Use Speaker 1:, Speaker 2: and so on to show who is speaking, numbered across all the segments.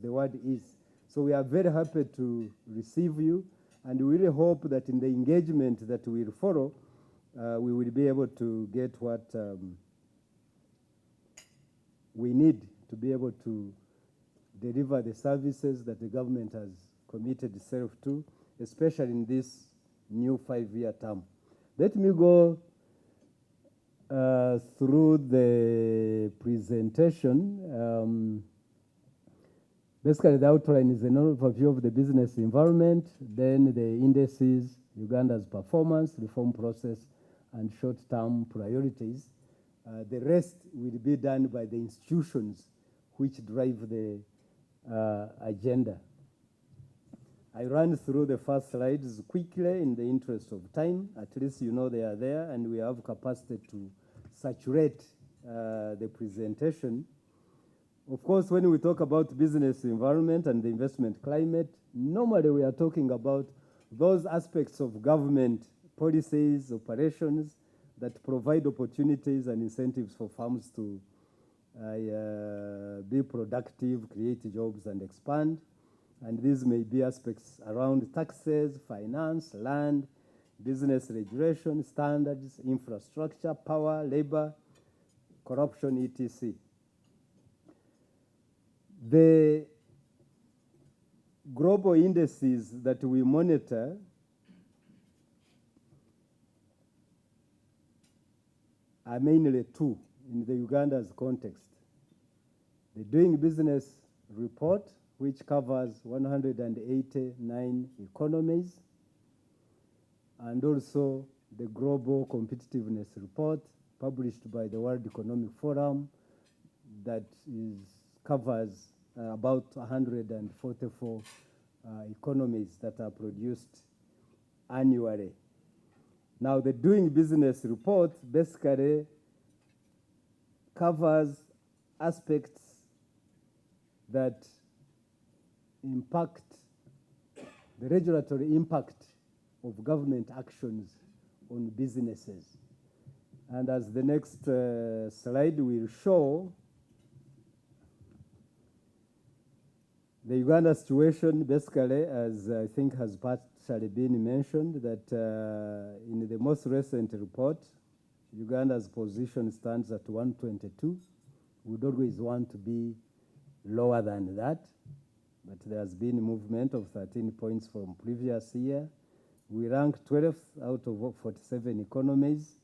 Speaker 1: the word is. So we are very happy to receive you, and we really hope that in the engagement that will follow, we will be able to get what we need to be able to deliver the services that the government has committed itself to, especially in this new 5-year term. Let me go through the presentation. Basically, the outline is an overview of the business environment, then the indices, Uganda's performance, reform process, and short-term priorities. The rest will be done by the institutions which drive the agenda. I run through the first slides quickly in the interest of time. At least you know they are there, and we have capacity to saturate the presentation. Of course, when we talk about business environment and the investment climate, normally we are talking about those aspects of government policies, operations that provide opportunities and incentives for firms to be productive, create jobs, and expand. And these may be aspects around taxes, finance, land, business regulation, standards, infrastructure, power, labor, corruption, etc. The global indices that we monitor are mainly two in the Uganda's context. The Doing Business report, which covers 189 economies, and also the Global Competitiveness Report published by the World Economic Forum that covers about 144 economies that are produced annually. Now, the Doing Business report basically covers aspects that impact the regulatory impact of government actions on businesses. And as the next slide will show, the Uganda situation basically, as I think has partially been mentioned, that in the most recent report, Uganda's position stands at 122. We'd always want to be lower than that, but there has been movement of 13 points from previous year. We rank 12th out of 47 economies.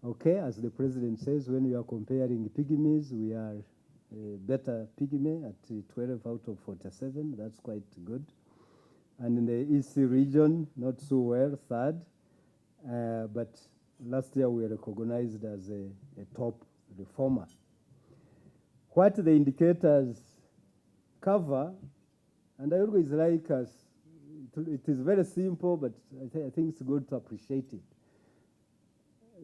Speaker 1: Okay, as the president says, when you are comparing pygmies, we are a better pygmy at 12 out of 47. That's quite good. And in the EC region, not so well, third. But last year we were recognized as a top reformer. What the indicators cover, and I always like us, it is very simple, but I think it's good to appreciate it.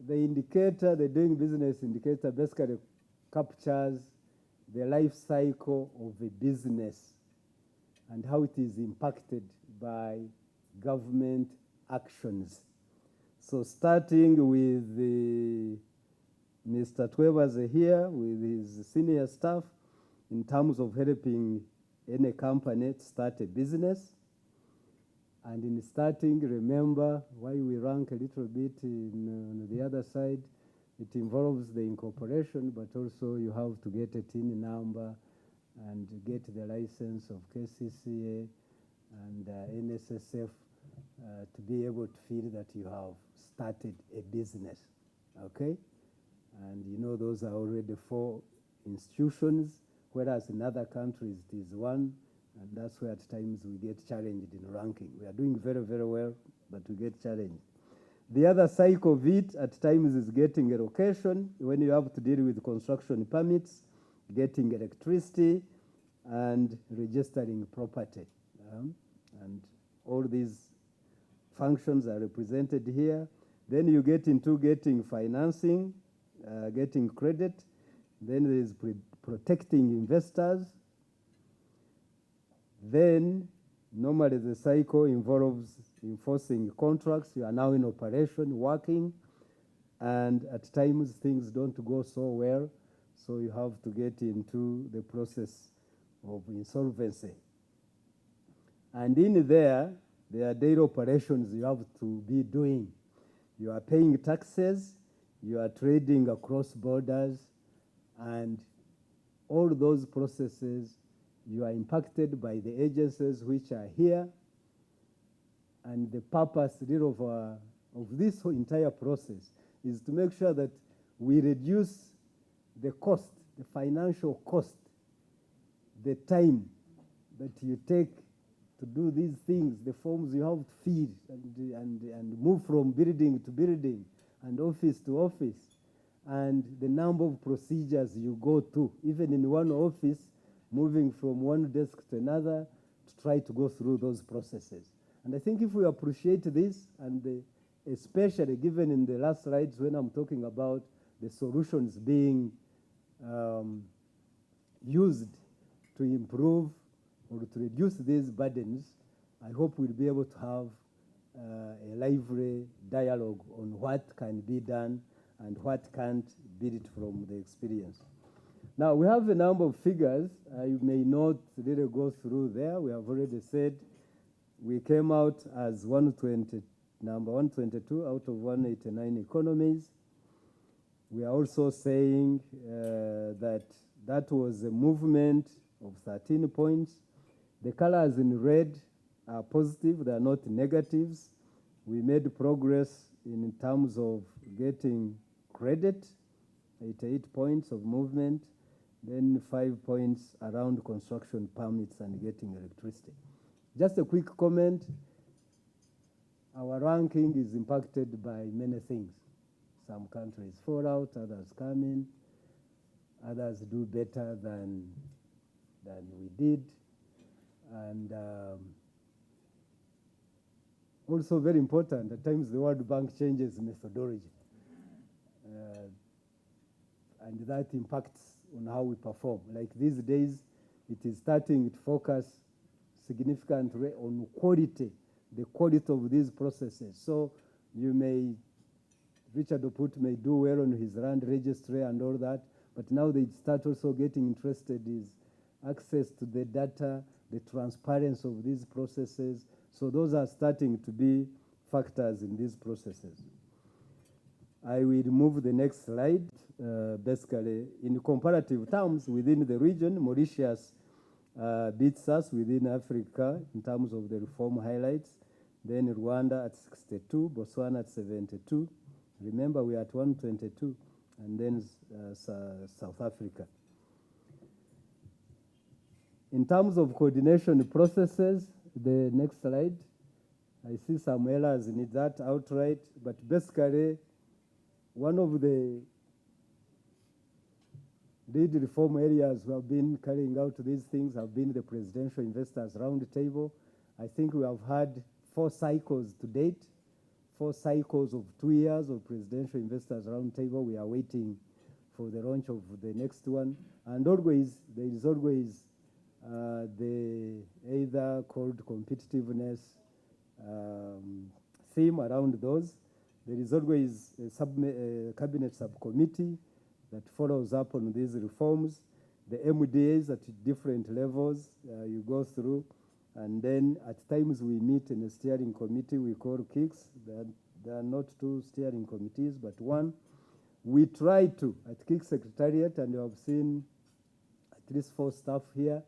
Speaker 1: The indicator, the Doing Business indicator, basically captures the life cycle of a business and how it is impacted by government actions. So starting with Mr. Twebaze here with his senior staff in terms of helping any company to start a business. And in starting, remember why we rank a little bit on the other side. It involves the incorporation, but also you have to get a TIN number and get the license of KCCA and NSSF to be able to feel that you have started a business, okay? And you know those are already 4 institutions, whereas in other countries it is 1, and that's where at times we get challenged in ranking. We are doing very, very well, but we get challenged. The other side of it at times is getting a location when you have to deal with construction permits, getting electricity, and registering property. And all these functions are represented here. Then you get into getting financing, getting credit. Then there is protecting investors. Then normally the cycle involves enforcing contracts. You are now in operation, working, and at times things don't go so well, so you have to get into the process of insolvency. And in there are daily operations you have to be doing. You are paying taxes, you are trading across borders, and all those processes, you are impacted by the agencies which are here. And the purpose really of this whole entire process is to make sure that we reduce the cost, the financial cost, the time that you take to do these things, the forms you have to fill and move from building to building and office to office, and the number of procedures you go to, even in one office, moving from one desk to another to try to go through those processes. And I think if we appreciate this, and especially given in the last slides when I'm talking about the solutions being used to improve or to reduce these burdens, I hope we'll be able to have a lively dialogue on what can be done and what can't, be it from the experience. Now, we have a number of figures. I may not really go through there. We have already said we came out as number 122 out of 189 economies. We are also saying that was a movement of 13 points. The colors in red are positive, they are not negatives. We made progress in terms of getting credit, 88 points of movement, then 5 points around construction permits and getting electricity. Just a quick comment, our ranking is impacted by many things. Some countries fall out, others come in, others do better than we did. And also very important, at times the World Bank changes methodology. And that impacts on how we perform. Like these days, it is starting to focus significantly on quality, the quality of these processes. So you may, Richard Oput may do well on his land registry and all that, but now they start also getting interested in access to the data, the transparency of these processes. So those are starting to be factors in these processes. I will move the next slide. Basically, in comparative terms, within the region, Mauritius beats us within Africa in terms of the reform highlights. Then Rwanda at 62, Botswana at 72. Remember, we are at 122, and then South Africa. In terms of coordination processes, the next slide, I see some errors in that outright, but basically, one of the lead reform areas who have been carrying out these things have been the Presidential Investors Roundtable. I think we have had 4 cycles to date, 4 cycles of 2 years of Presidential Investors Roundtable. We are waiting for the launch of the next one. And always, there is always the either called competitiveness theme around those. There is always a cabinet subcommittee that follows up on these reforms. The MDAs at different levels you go through, and then at times we meet in a steering committee we call KICS. There are not 2 steering committees, but 1. We try to, at KICS Secretariat, and you have seen at least 4 staff here,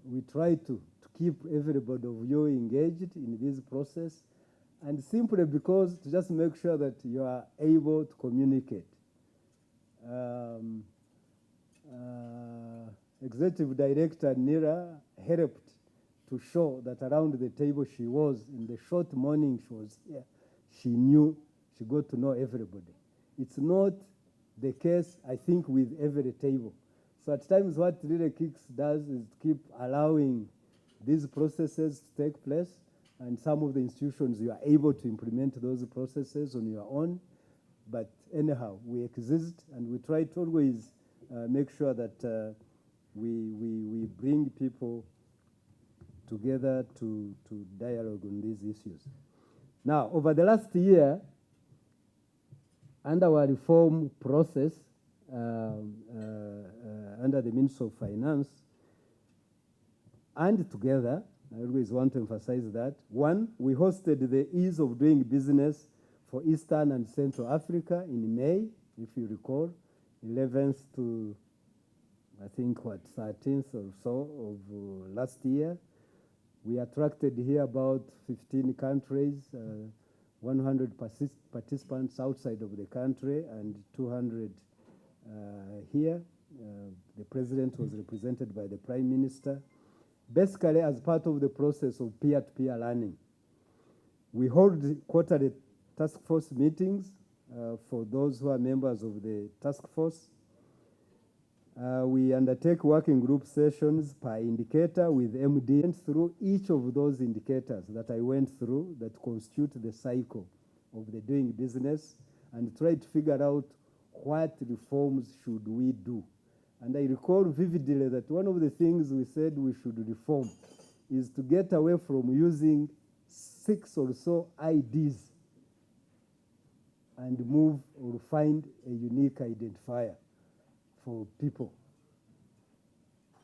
Speaker 1: we try to keep everybody of you engaged in this process, and simply because to just make sure that you are able to communicate. Executive Director Nira helped to show that around the table she was, in the short morning she was here, she knew, she got to know everybody. It's not the case, I think, with every table. So at times what really KICS does is keep allowing these processes to take place, and some of the institutions you are able to implement those processes on your own. But anyhow, we exist, and we try to always make sure that we bring people together to dialogue on these issues. Now, over the last year, under our reform process, under the Ministry of Finance, And together, I always want to emphasize that. One, we hosted the Ease of Doing Business for Eastern and Central Africa in May, if you recall, 11th to, I think, 13th or so of last year. We attracted here about 15 countries, 100 participants outside of the country, and 200 here. The president was represented by the prime minister. Basically, as part of the process of peer-to-peer learning, we hold quarterly task force meetings for those who are members of the task force. We undertake working group sessions per indicator with MD. And through each of those indicators that I went through that constitute the cycle of the doing business, and try to figure out what reforms should we do. And I recall vividly that one of the things we said we should reform is to get away from using 6 or so IDs and move or find a unique identifier for people.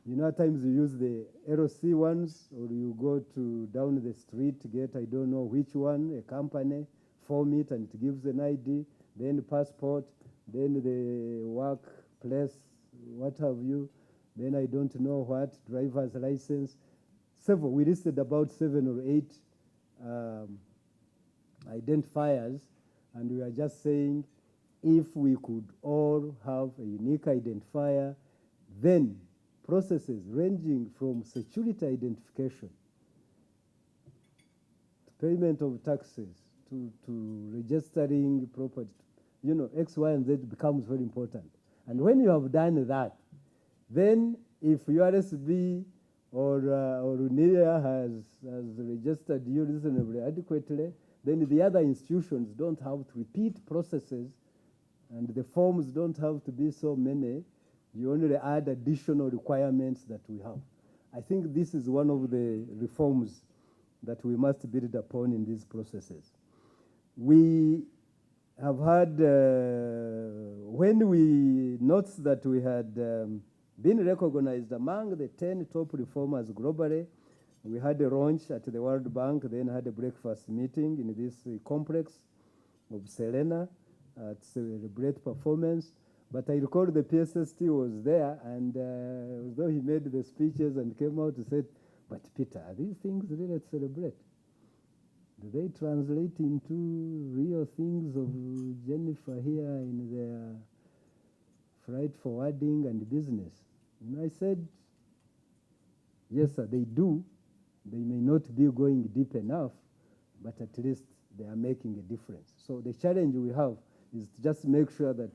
Speaker 1: You know, at times you use the LC ones, or you go to down the street to get, I don't know which one, a company, form it, and it gives an ID, then the passport, then the workplace, what have you, then I don't know what, driver's license. Several, we listed about 7 or 8 identifiers, and we are just saying if we could all have a unique identifier, then processes ranging from security identification to payment of taxes to registering property, you know, X, Y, and Z becomes very important. And when you have done that, then if URSB or UNIA has registered you reasonably adequately, then the other institutions don't have to repeat processes, and the forms don't have to be so many. You only add additional requirements that we have. I think this is one of the reforms that we must build upon in these processes. We have had, when we noticed that we had been recognized among the 10 top reformers globally, we had a launch at the World Bank, then had a breakfast meeting in this complex of Selena to celebrate performance. But I recall the PSST was there, and although he made the speeches and came out and said, but Peter, are these things really to celebrate? Do they translate into real things of Jennifer here in their freight forwarding and business? And I said, yes, sir, they do. They may not be going deep enough, but at least they are making a difference. So the challenge we have is to just make sure that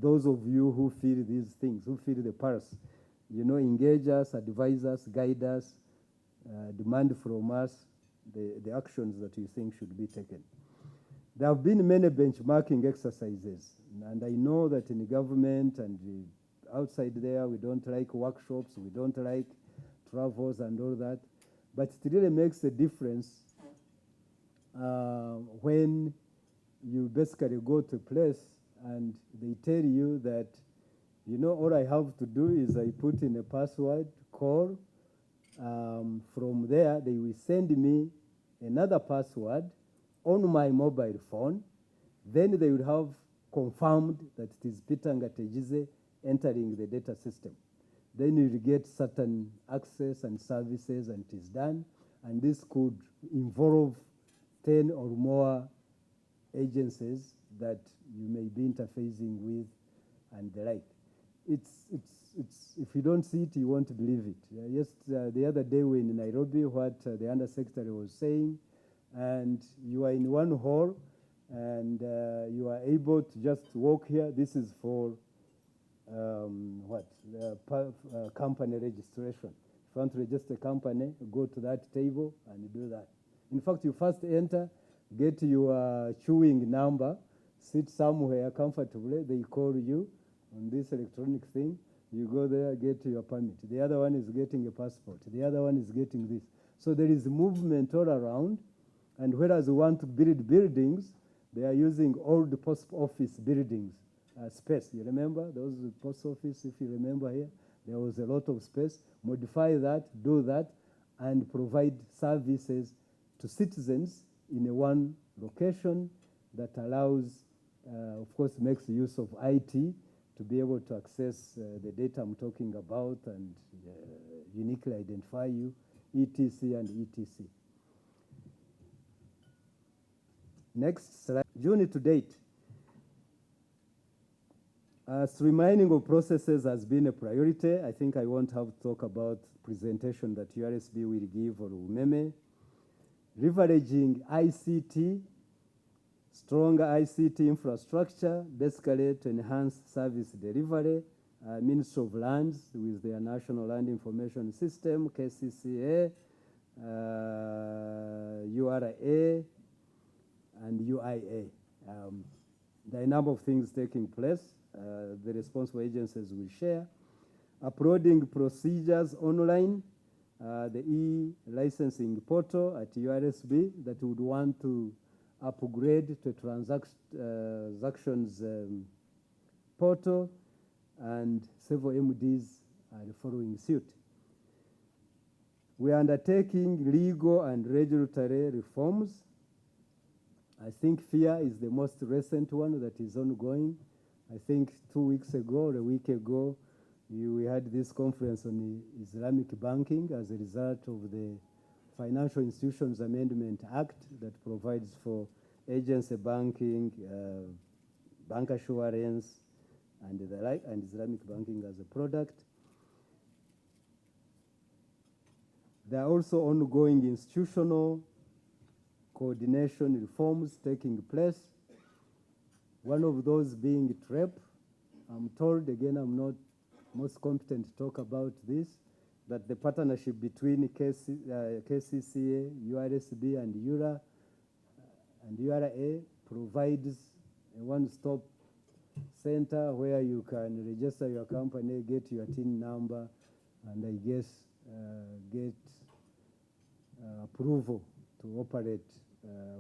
Speaker 1: those of you who feel these things, who feel the pulse, you know, engage us, advise us, guide us, demand from us the actions that you think should be taken. There have been many benchmarking exercises, and I know that in the government and outside there, we don't like workshops, we don't like travels and all that, but it really makes a difference when you basically go to a place and they tell you that, you know, all I have to do is I put in a password, call. From there, they will send me another password on my mobile phone. Then they will have confirmed that it is Peter Ngategize entering the data system. Then you will get certain access and services, and it is done. And this could involve 10 or more agencies that you may be interfacing with and the like. It's if you don't see it, you won't believe it. Yes, the other day we were in Nairobi, what the Undersecretary was saying, and you are in one hall, and you are able to just walk here. This is for company registration. If you want to register a company, go to that table and do that. In fact, you first enter, get your chewing number, sit somewhere comfortably, they call you on this electronic thing, you go there, get your permit. The other one is getting a passport. The other one is getting this. So there is movement all around, and whereas we want to build buildings, they are using old post office buildings space. You remember those post office, if you remember here? There was a lot of space. Modify that, do that, and provide services to citizens in a one location that allows, of course, makes use of IT to be able to access the data I'm talking about and uniquely identify you, etc. and etc. Next slide. June to date, streamlining of processes has been a priority. I think I won't have to talk about presentation that URSB will give or UMEME. Leveraging ICT, stronger ICT infrastructure, basically to enhance service delivery. Ministry of Lands with their National Land Information System, KCCA, URA, and UIA. There are a number of things taking place. The responsible agencies will share. Uploading procedures online, the e-licensing portal at URSB that would want to upgrade to transactions portal, and several MDs are following suit. We are undertaking legal and regulatory reforms. I think FIA is the most recent one that is ongoing. I think 2 weeks ago or a week ago, we had this conference on Islamic banking as a result of the Financial Institutions Amendment Act that provides for agency banking, bank assurance, and the like, and Islamic banking as a product. There are also ongoing institutional coordination reforms taking place. One of those being TREP. I'm told, again, I'm not most competent to talk about this, that the partnership between KCCA, URSB, and URA and URA provides a one-stop center where you can register your company, get your TIN number, and I guess get approval to operate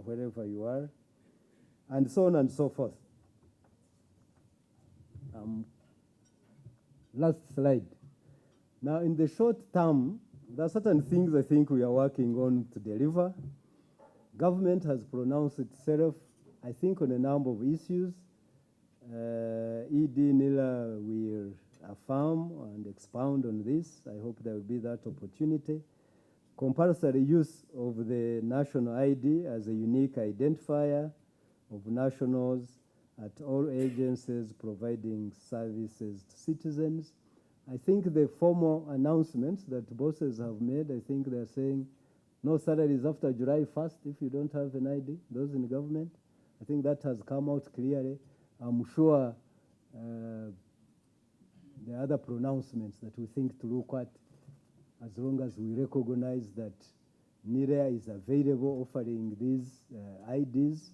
Speaker 1: wherever you are, and so on and so forth. Last slide. Now, in the short term, there are certain things I think we are working on to deliver. Government has pronounced itself, I think, on a number of issues. ED NILA will affirm and expound on this. I hope there will be that opportunity. Compulsory use of the national ID as a unique identifier of nationals at all agencies providing services to citizens. I think the formal announcements that bosses have made, I think they're saying no salaries after July 1st if you don't have an ID, those in government. I think that has come out clearly. I'm sure there are other pronouncements that we think to look at as long as we recognize that NIRA is available offering these IDs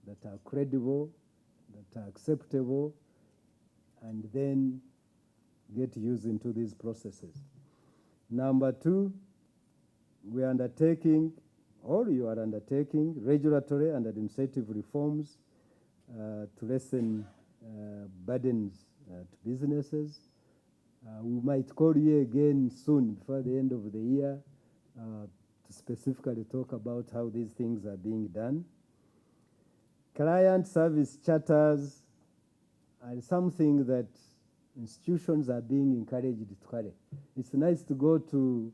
Speaker 1: that are credible, that are acceptable, and then get used into these processes. Number two, we are undertaking, or you are undertaking, regulatory and administrative reforms to lessen burdens to businesses. We might call you again soon before the end of the year to specifically talk about how these things are being done. Client service charters are something that institutions are being encouraged to carry. It's nice to go to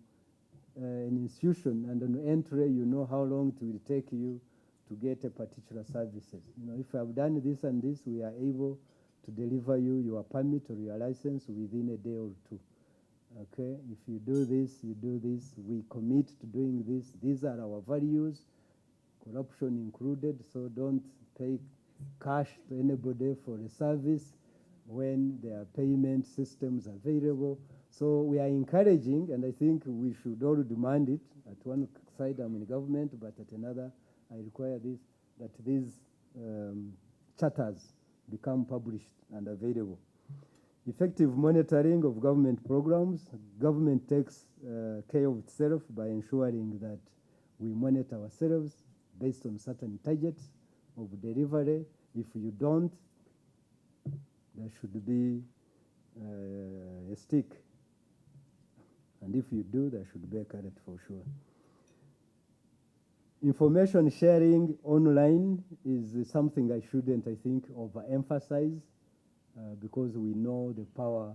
Speaker 1: an institution and on entry you know how long it will take you to get a particular services. You know, if I've done this and this, we are able to deliver you your permit or your license within a day or two. Okay, if you do this, you do this, we commit to doing this. These are our values, corruption included, so don't pay cash to anybody for a service when there are payment systems available. So we are encouraging, and I think we should all demand it. At one side I'm in government, but at another I require this, that these charters become published and available. Effective monitoring of government programs. Government takes care of itself by ensuring that we monitor ourselves based on certain targets of delivery. If you don't, there should be a stick And if you do, there should be a credit for sure. Information sharing online is something I shouldn't, I think, overemphasize because we know the power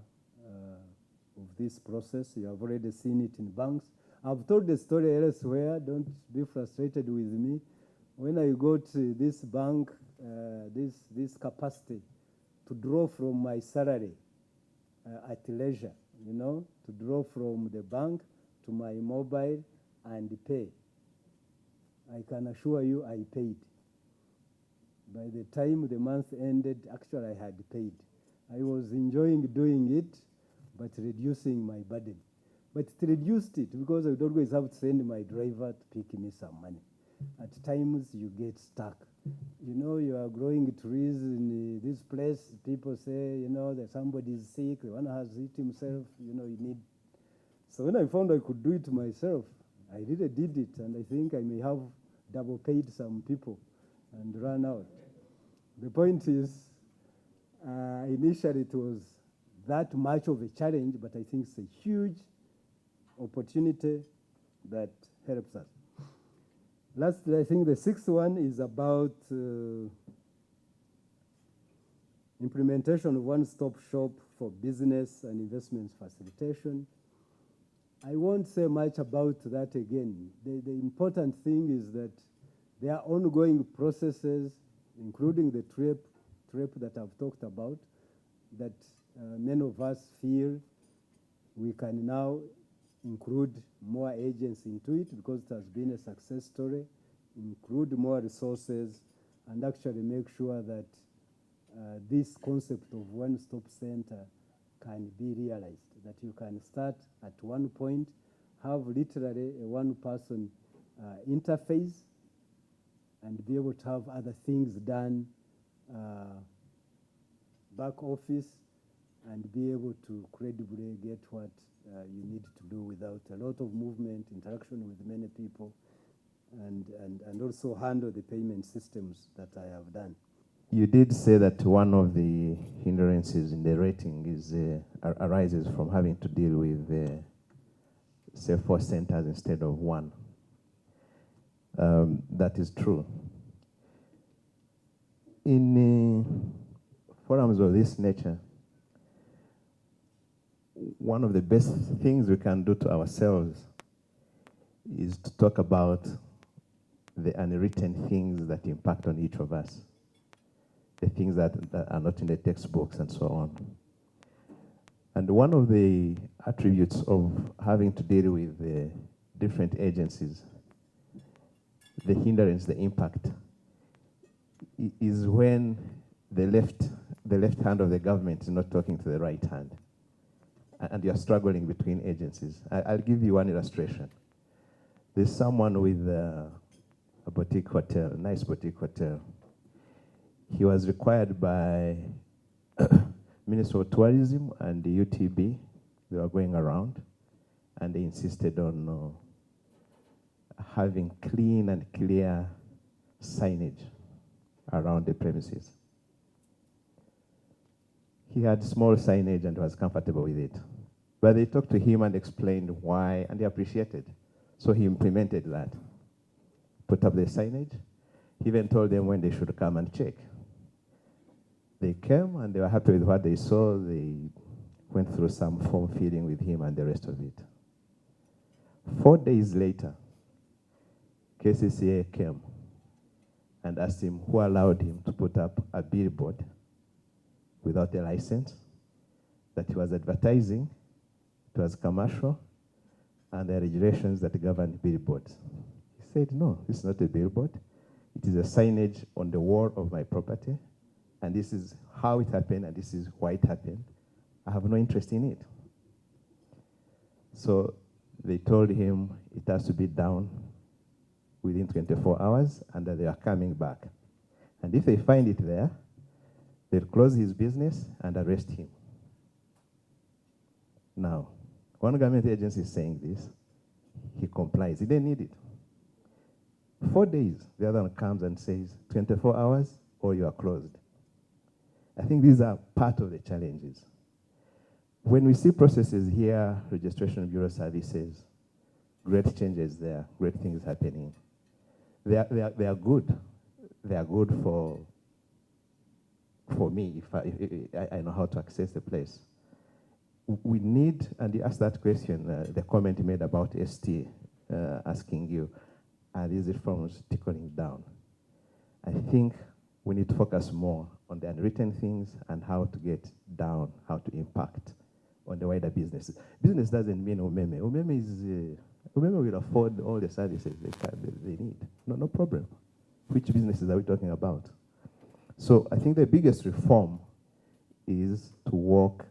Speaker 1: of this process. You have already seen it in banks. I've told the story elsewhere. Don't be frustrated with me. When I got this bank, this capacity to draw from my salary at leisure, you know, to draw from the bank to my mobile and pay. I can assure you I paid. By the time the month ended, actually I had paid. I was enjoying doing it, but reducing my burden. But it reduced it because I would always have to send my driver to pick me some money. At times you get stuck. You know, you are growing trees in this place. People say, you know, that somebody is sick, one has hit himself, you know, you need. So when I found I could do it myself, I really did it, and I think I may have double paid some people and run out. The point is, initially it was that much of a challenge, but I think it's a huge opportunity that helps us. Lastly, I think the sixth one is about implementation of one-stop shop for business and investments facilitation. I won't say much about that again. The important thing is that there are ongoing processes, including the TREP that I've talked about, that many of us feel we can now include more agents into it because it has been a success story, include more resources, and actually make sure that this concept of one-stop center can be realized, that you can start at one point, have literally a one-person interface, and be able to have other things done back office, and be able to credibly get what you need to do without a lot of movement, interaction with many people, and also handle the payment systems that I have done.
Speaker 2: You did say that one of the hindrances in the rating is arises from having to deal with, say, 4 centers instead of 1. That is true. In forums of this nature, one of the best things we can do to ourselves is to talk about the unwritten things that impact on each of us, the things that are not in the textbooks and so on. And one of the attributes of having to deal with different agencies, the hindrance, the impact, is when the left hand of the government is not talking to the right hand, and you're struggling between agencies. I'll give you one illustration. There's someone with a boutique hotel, a nice boutique hotel. He was required by Ministry of Tourism and the UTB. They were going around, and they insisted on having clean and clear signage around the premises. He had small signage and was comfortable with it. But they talked to him and explained why, and they appreciated. So he implemented that, put up the signage. He even told them when they should come and check. They came and they were happy with what they saw. They went through some form filling with him and the rest of it. 4 days later, KCCA came and asked him who allowed him to put up a billboard without a license, that he was advertising, it was commercial, and the regulations that govern billboards. He said, no, this is not a billboard. It is a signage on the wall of my property, and this is how it happened, and this is why it happened. I have no interest in it. So they told him it has to be down within 24 hours, and that they are coming back. And if they find it there, they'll close his business and arrest him. Now, one government agency is saying this, he complies. He didn't need it. 4 days, the other one comes and says 24 hours or you are closed. I think these are part of the challenges. When we see processes here, registration bureau services, great changes there, great things happening. They are good. They are good for me if I know how to access the place. We need, and you asked that question, the comment you made about ST, asking you, are these reforms trickling down? I think we need to focus more on the unwritten things and how to get down, how to impact on the wider businesses. Business doesn't mean Umeme. Umeme will afford all the services they need. No problem. Which businesses are we talking about? So I think the biggest reform is to work